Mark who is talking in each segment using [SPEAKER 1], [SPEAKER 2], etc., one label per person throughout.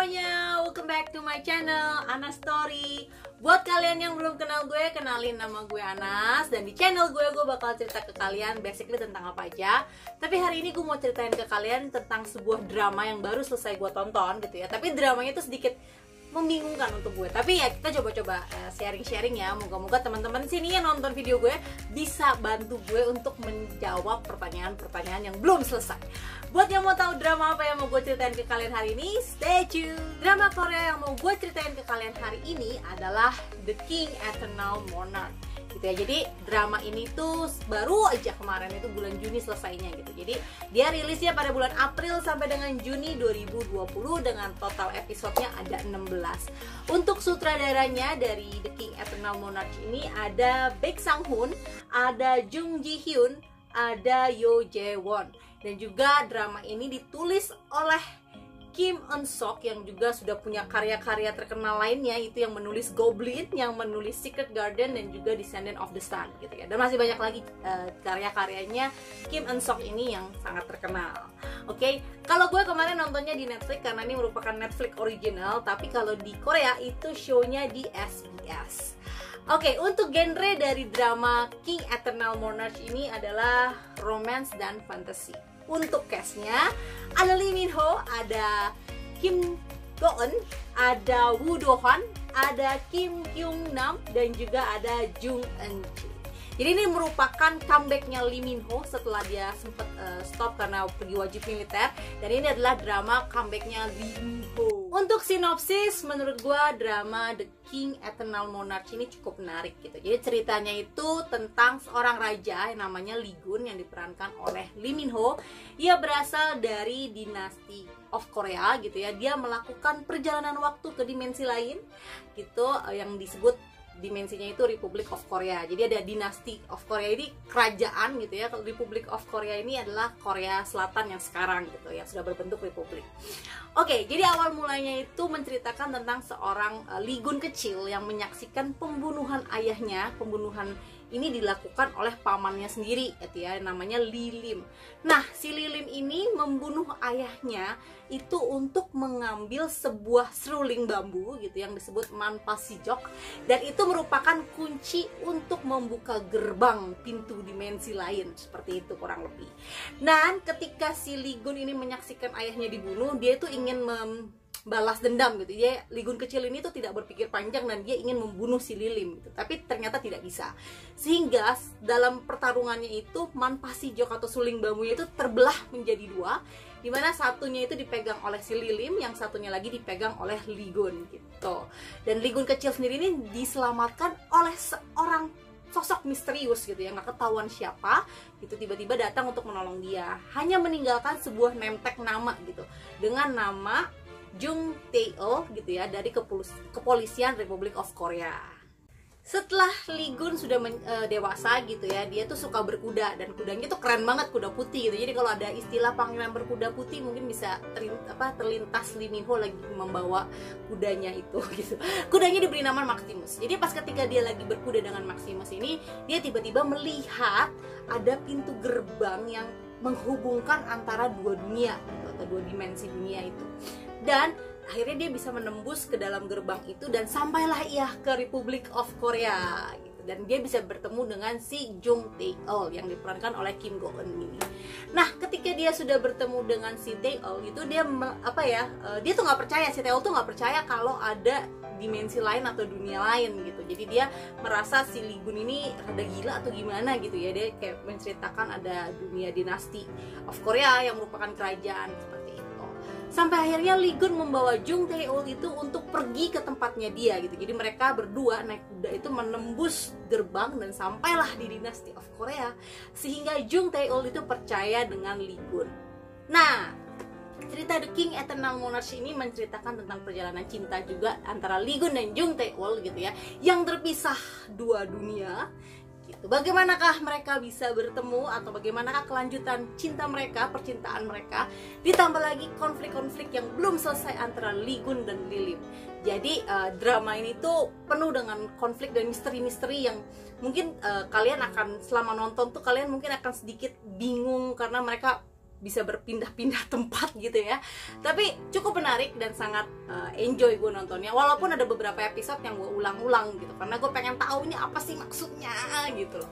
[SPEAKER 1] semuanya, welcome back to my channel Anas Story. Buat kalian yang belum kenal gue, kenalin nama gue Anas. Dan di channel gue bakal cerita ke kalian basically tentang apa aja. Tapi hari ini gue mau ceritain ke kalian tentang sebuah drama yang baru selesai gue tonton gitu ya. Tapi dramanya itu sedikit membingungkan untuk gue. Tapi ya kita coba-coba sharing-sharing ya. Moga-moga teman-teman sini yang nonton video gue bisa bantu gue untuk menjawab pertanyaan-pertanyaan yang belum selesai. Buat yang mau tahu drama apa yang mau gue ceritain ke kalian hari ini, stay tune. Drama Korea yang mau gue ceritain ke kalian hari ini adalah The King Eternal Monarch gitu ya. Jadi drama ini tuh baru aja kemarin itu bulan Juni selesainya gitu. Jadi dia rilisnya pada bulan April sampai dengan Juni 2020 dengan total episodenya ada 16. Untuk sutradaranya dari The King Eternal Monarch ini ada Baek Sang Hoon, ada Jung Ji Hyun, ada Yo Jae Won. Dan juga drama ini ditulis oleh Kim Eun Sok yang juga sudah punya karya-karya terkenal lainnya, itu yang menulis Goblin, yang menulis Secret Garden, dan juga Descendant of the Sun gitu ya. Dan masih banyak lagi karya-karyanya Kim Eun Sok ini yang sangat terkenal. Oke, kalau gue kemarin nontonnya di Netflix karena ini merupakan Netflix original, tapi kalau di Korea itu show-nya di SBS. Oke, untuk genre dari drama King Eternal Monarch ini adalah romance dan fantasy. Untuk cast-nya ada Lee Min Ho, ada Kim Go Eun, ada Woo Do Hwan, ada Kim Kyung Nam, dan juga ada Jung Eun Ji. Jadi ini merupakan comeback-nya Lee Min Ho setelah dia sempat stop karena pergi wajib militer. Dan ini adalah drama comeback-nya Lee Min Ho. Untuk sinopsis, menurut gua drama The King Eternal Monarch ini cukup menarik gitu. Jadi ceritanya itu tentang seorang raja yang namanya Lee Gun yang diperankan oleh Lee Min Ho. Ia berasal dari dinasti of Korea gitu ya. Dia melakukan perjalanan waktu ke dimensi lain gitu yang disebut dimensinya itu Republic of Korea. Jadi ada dinasti of Korea ini kerajaan gitu ya. Republic of Korea ini adalah Korea Selatan yang sekarang gitu yang sudah berbentuk republik. Oke, jadi awal mulanya itu menceritakan tentang seorang Lee Gun kecil yang menyaksikan pembunuhan ayahnya. Pembunuhan ini dilakukan oleh pamannya sendiri gitu ya, namanya Lee Lim. Nah, si Lee Lim ini membunuh ayahnya itu untuk mengambil sebuah seruling bambu gitu yang disebut manpasijok, dan itu merupakan kunci untuk membuka gerbang pintu dimensi lain, seperti itu kurang lebih. Dan ketika si Lee Gun ini menyaksikan ayahnya dibunuh, dia itu ingin balas dendam gitu. Dia Lee Gun kecil ini tuh tidak berpikir panjang dan dia ingin membunuh si Lee Lim gitu. Tapi ternyata tidak bisa. Sehingga dalam pertarungannya itu manpasijok atau suling bambunya itu terbelah menjadi dua, dimana satunya itu dipegang oleh si Lee Lim, yang satunya lagi dipegang oleh Lee Gun gitu. Dan Lee Gun kecil sendiri ini diselamatkan oleh seorang sosok misterius gitu ya, nggak ketahuan siapa gitu, tiba-tiba datang untuk menolong dia, hanya meninggalkan sebuah name tag nama gitu dengan nama Jung Tae-il gitu ya, dari kepolisian Republic of Korea. Setelah Lee Gun sudah dewasa gitu ya, dia tuh suka berkuda, dan kudanya tuh keren banget, kuda putih gitu. Jadi kalau ada istilah panggilan berkuda putih mungkin bisa terlintas Lee Min Ho lagi membawa kudanya itu gitu. Kudanya diberi nama Maximus. Jadi pas ketika dia lagi berkuda dengan Maximus ini, dia tiba-tiba melihat ada pintu gerbang yang menghubungkan antara dua dunia gitu, atau dua dimensi dunia itu. Dan akhirnya dia bisa menembus ke dalam gerbang itu dan sampailah ia ke Republic of Korea gitu. Dan dia bisa bertemu dengan si Jung Tae-il yang diperankan oleh Kim Go Eun ini. Nah, ketika dia sudah bertemu dengan si Tae-il itu dia dia tuh nggak percaya, si Tae-il tuh nggak percaya kalau ada dimensi lain atau dunia lain gitu. Jadi dia merasa si Lee Gun ini rada gila atau gimana gitu ya. Dia kayak menceritakan ada dunia dinasti of Korea yang merupakan kerajaan seperti itu. Sampai akhirnya Lee Gun membawa Jung Tae-il itu untuk pergi ke tempatnya dia gitu. Jadi mereka berdua naik kuda itu menembus gerbang dan sampailah di dinasti of Korea, sehingga Jung Tae-il itu percaya dengan Lee Gun. Nah, cerita The King Eternal Monarch ini menceritakan tentang perjalanan cinta juga antara Lee Gun dan Jung Tae-il gitu ya, yang terpisah dua dunia gitu. Bagaimanakah mereka bisa bertemu, atau bagaimanakah kelanjutan cinta mereka, percintaan mereka, ditambah lagi konflik-konflik yang belum selesai antara Lee Gun dan Lee Lim. Jadi drama ini tuh penuh dengan konflik dan misteri-misteri yang mungkin kalian akan selama nonton tuh kalian mungkin akan sedikit bingung karena mereka bisa berpindah-pindah tempat gitu ya. Tapi cukup menarik dan sangat enjoy gue nontonnya, walaupun ada beberapa episode yang gue ulang-ulang gitu, karena gue pengen tahu ini apa sih maksudnya gitu loh.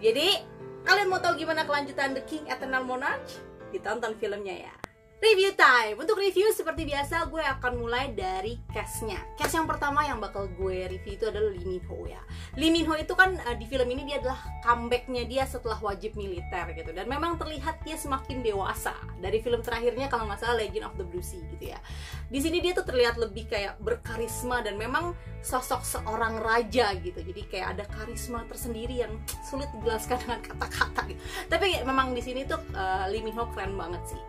[SPEAKER 1] Jadi kalian mau tahu gimana kelanjutan The King Eternal Monarch? Ditonton filmnya ya. Review time. Untuk review seperti biasa gue akan mulai dari cast-nya. Cast yang pertama yang bakal gue review itu adalah Lee Min Ho ya. Lee Min Ho itu kan di film ini dia adalah comeback-nya dia setelah wajib militer gitu, dan memang terlihat dia semakin dewasa dari film terakhirnya kalau nggak salah Legend of the Blue Sea gitu ya. Di sini dia tuh terlihat lebih kayak berkarisma dan memang sosok seorang raja gitu. Jadi kayak ada karisma tersendiri yang sulit dijelaskan dengan kata-kata gitu. Tapi memang di sini tuh Lee Min Ho keren banget sih.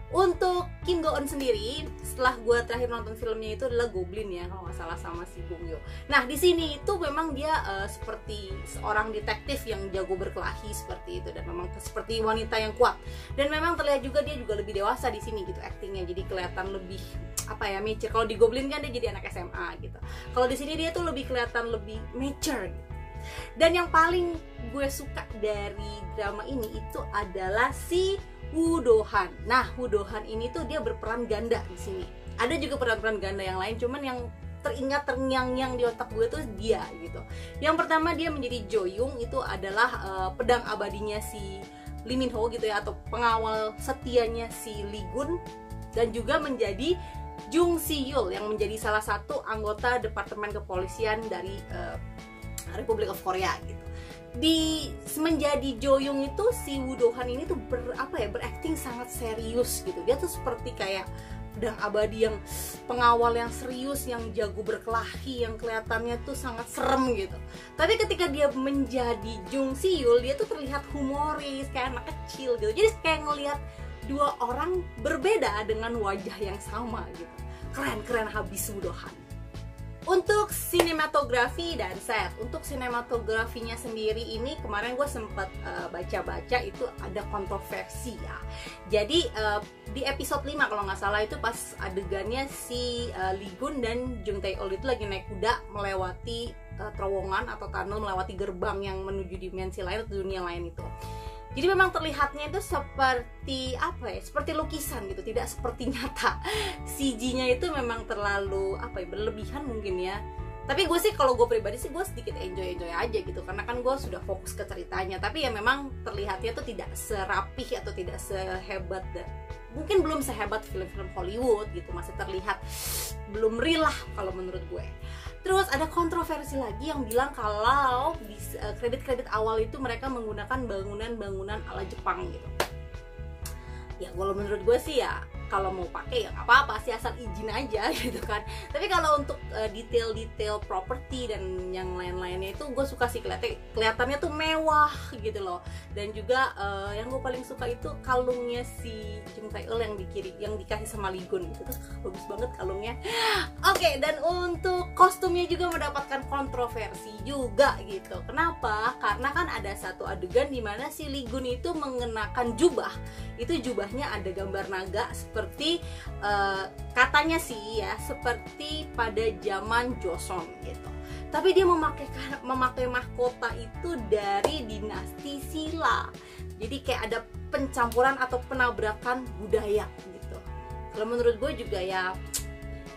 [SPEAKER 1] Untuk Kim Go Eun sendiri, setelah gue terakhir nonton filmnya itu adalah Goblin ya, kalau nggak salah, sama si Bong Yo. Nah di sini itu memang dia seperti seorang detektif yang jago berkelahi seperti itu, dan memang seperti wanita yang kuat. Dan memang terlihat juga dia juga lebih dewasa di sini gitu aktingnya, jadi kelihatan lebih apa ya, mature. Kalau di Goblin kan dia jadi anak SMA gitu. Kalau di sini dia tuh lebih kelihatan lebih mature gitu. Dan yang paling gue suka dari drama ini itu adalah si Woo Do Han. Nah, Woo Do Han ini tuh dia berperan ganda di sini. Ada juga peran-peran ganda yang lain, cuman yang teringat terngiang-ngiang di otak gue tuh dia gitu. Yang pertama dia menjadi Jo Young, itu adalah pedang abadinya si Lee Min Ho gitu ya, atau pengawal setianya si Lee Gun, dan juga menjadi Jung Si Yul yang menjadi salah satu anggota departemen kepolisian dari Republic of Korea gitu. Di menjadi Jo Young itu si Woo Do Han ini tuh berakting sangat serius gitu. Dia tuh seperti kayak pedang abadi yang pengawal yang serius, yang jago berkelahi, yang kelihatannya tuh sangat serem gitu. Tapi ketika dia menjadi Jung Si Yul, dia tuh terlihat humoris, kayak anak kecil gitu. Jadi kayak ngelihat dua orang berbeda dengan wajah yang sama gitu. Keren habis Woo Do Han. Untuk sinematografi dan set, untuk sinematografinya sendiri ini kemarin gue sempat baca-baca itu ada kontroversi ya. Jadi di episode 5 kalau nggak salah itu pas adegannya si Lee Gun dan Jung Tae Eul itu lagi naik kuda melewati terowongan atau tunnel, melewati gerbang yang menuju dimensi lain atau dunia lain itu. Jadi memang terlihatnya itu seperti seperti lukisan gitu, tidak seperti nyata. CG-nya itu memang terlalu berlebihan mungkin ya. Tapi gue sih, kalau gue pribadi sih gue sedikit enjoy aja gitu, karena kan gue sudah fokus ke ceritanya. Tapi ya memang terlihatnya tuh tidak serapih atau tidak sehebat, mungkin belum sehebat film-film Hollywood gitu, masih terlihat belum real lah kalau menurut gue. Terus ada kontroversi lagi yang bilang kalau di kredit-kredit awal itu mereka menggunakan bangunan-bangunan ala Jepang gitu. Ya kalau menurut gue sih ya, kalau mau pakai ya nggak apa-apa sih, asal izin aja gitu kan. Tapi kalau untuk detail-detail properti dan yang lain-lainnya itu gue suka sih, kelihatannya tuh mewah gitu loh. Dan juga yang gue paling suka itu kalungnya si Jung Tae Eul yang dikasih sama Lee Gun gitu, tuh bagus banget kalungnya. Oke, dan untuk kostumnya juga mendapatkan kontroversi juga gitu. Kenapa? Karena kan ada satu adegan di mana si Lee Gun itu mengenakan jubah. Itu jubahnya ada gambar naga seperti katanya sih ya, seperti pada zaman Joseon gitu. Tapi dia memakai mahkota itu dari dinasti Silla. Jadi kayak ada pencampuran atau penabrakan budaya gitu. Kalau menurut gue juga ya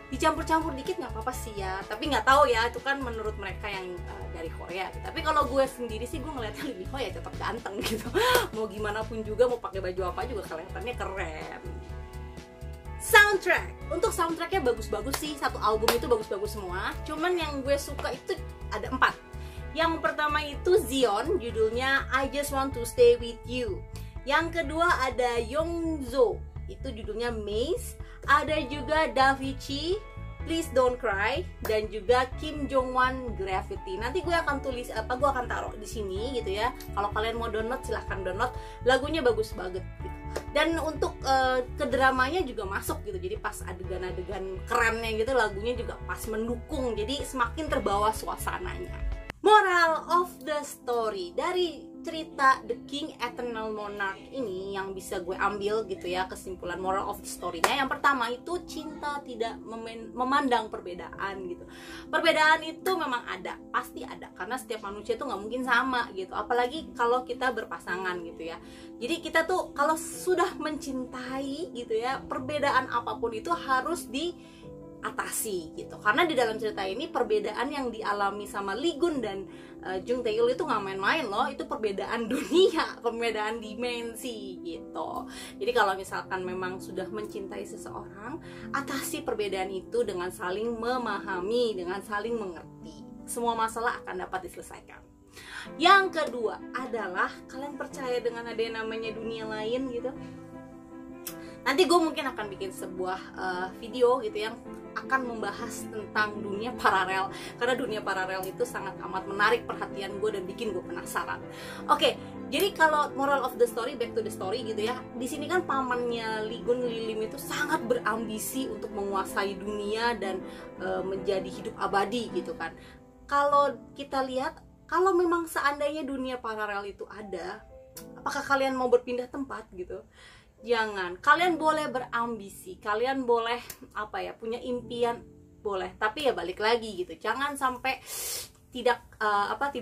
[SPEAKER 1] dicampur-campur dikit nggak apa-apa sih ya. Tapi nggak tahu ya, itu kan menurut mereka yang dari Korea. Tapi kalau gue sendiri sih gue ngeliatnya Lee Min Ho ya tetap ganteng gitu. Mau gimana pun juga, mau pakai baju apa juga kelihatannya keren. Soundtrack, untuk soundtracknya bagus-bagus sih, satu album itu bagus-bagus semua. Cuman yang gue suka itu ada 4. Yang pertama itu Zion, judulnya I Just Want to Stay With You. Yang kedua ada Yongzo, itu judulnya Maze. Ada juga Davichi, Please Don't Cry, dan juga Kim Jong Wan Gravity. Nanti gue akan tulis gue akan taruh di sini gitu ya. Kalau kalian mau download silahkan download. Lagunya bagus banget gitu. Dan untuk ke dramanya juga masuk gitu. Jadi pas adegan-adegan kerennya gitu, lagunya juga pas mendukung. Jadi semakin terbawa suasananya. Moral of the story dari cerita The King Eternal Monarch ini yang bisa gue ambil gitu ya, kesimpulan moral of the story-nya, yang pertama itu cinta tidak memandang perbedaan gitu. Perbedaan itu memang ada, pasti ada, karena setiap manusia tuh nggak mungkin sama gitu, apalagi kalau kita berpasangan gitu ya. Jadi kita tuh kalau sudah mencintai gitu ya, perbedaan apapun itu harus diatasi gitu, karena di dalam cerita ini perbedaan yang dialami sama Lee Gun dan Jung Tae-il itu nggak main-main loh, itu perbedaan dunia, perbedaan dimensi gitu. Jadi kalau misalkan memang sudah mencintai seseorang, atasi perbedaan itu dengan saling memahami, dengan saling mengerti, semua masalah akan dapat diselesaikan. Yang kedua adalah kalian percaya dengan ada yang namanya dunia lain gitu. Nanti gue mungkin akan bikin sebuah video gitu yang akan membahas tentang dunia paralel, karena dunia paralel itu sangat amat menarik perhatian gue dan bikin gue penasaran. Oke, jadi kalau moral of the story, back to the story gitu ya, di sini kan pamannya Lee Gun, Lee Lim itu sangat berambisi untuk menguasai dunia dan menjadi hidup abadi gitu kan. Kalau kita lihat, kalau memang seandainya dunia paralel itu ada, apakah kalian mau berpindah tempat gitu? Jangan. Kalian boleh berambisi, kalian boleh punya impian, boleh, tapi ya balik lagi gitu, jangan sampai tidak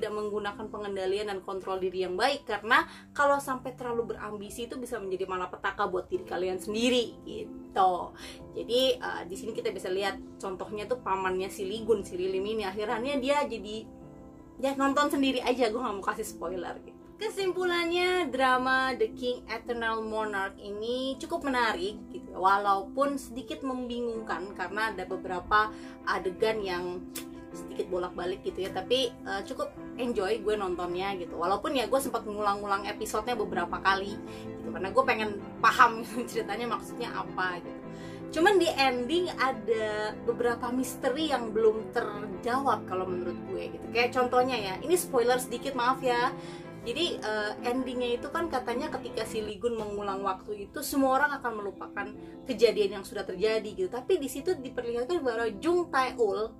[SPEAKER 1] menggunakan pengendalian dan kontrol diri yang baik, karena kalau sampai terlalu berambisi itu bisa menjadi malapetaka buat diri kalian sendiri gitu. Jadi di sini kita bisa lihat contohnya tuh pamannya si Lee Gun, si Lee Lim ini, akhirnya dia jadi, ya nonton sendiri aja, gue nggak mau kasih spoiler gitu. Kesimpulannya, drama The King Eternal Monarch ini cukup menarik gitu, walaupun sedikit membingungkan karena ada beberapa adegan yang sedikit bolak-balik gitu ya, tapi cukup enjoy gue nontonnya gitu. Walaupun ya gue sempat ngulang-ngulang episodenya beberapa kali gitu, karena gue pengen paham ceritanya maksudnya apa gitu. Cuman di ending ada beberapa misteri yang belum terjawab kalau menurut gue gitu. Kayak contohnya ya, ini spoiler sedikit, maaf ya. Jadi endingnya itu kan katanya ketika si Lee Gun mengulang waktu itu, semua orang akan melupakan kejadian yang sudah terjadi gitu. Tapi di situ diperlihatkan bahwa Jung Tae-ul,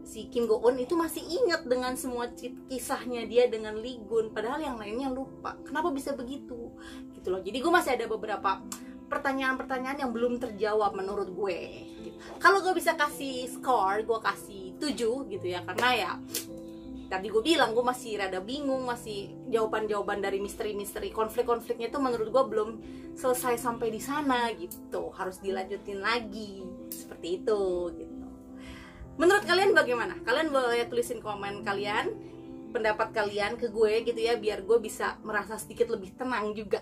[SPEAKER 1] si Kim Go-eun itu masih ingat dengan semua kisahnya dia dengan Lee Gun, padahal yang lainnya lupa. Kenapa bisa begitu? Gitu loh. Jadi gue masih ada beberapa pertanyaan-pertanyaan yang belum terjawab menurut gue. Kalau gue bisa kasih skor, gue kasih 7 gitu ya, karena ya tadi gue bilang gue masih rada bingung, masih jawaban-jawaban dari misteri-misteri, konflik-konfliknya itu menurut gue belum selesai sampai di sana gitu, harus dilanjutin lagi seperti itu gitu. Menurut kalian bagaimana? Kalian boleh tulisin komen kalian, pendapat kalian ke gue gitu ya, biar gue bisa merasa sedikit lebih tenang juga.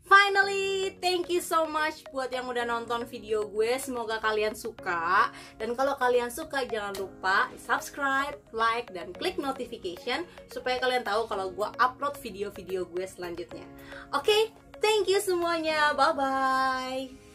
[SPEAKER 1] Finally, thank you so much buat yang udah nonton video gue. Semoga kalian suka. Dan kalau kalian suka, jangan lupa subscribe, like, dan klik notification supaya kalian tahu kalau gue upload video-video gue selanjutnya. Oke, thank you semuanya. Bye-bye.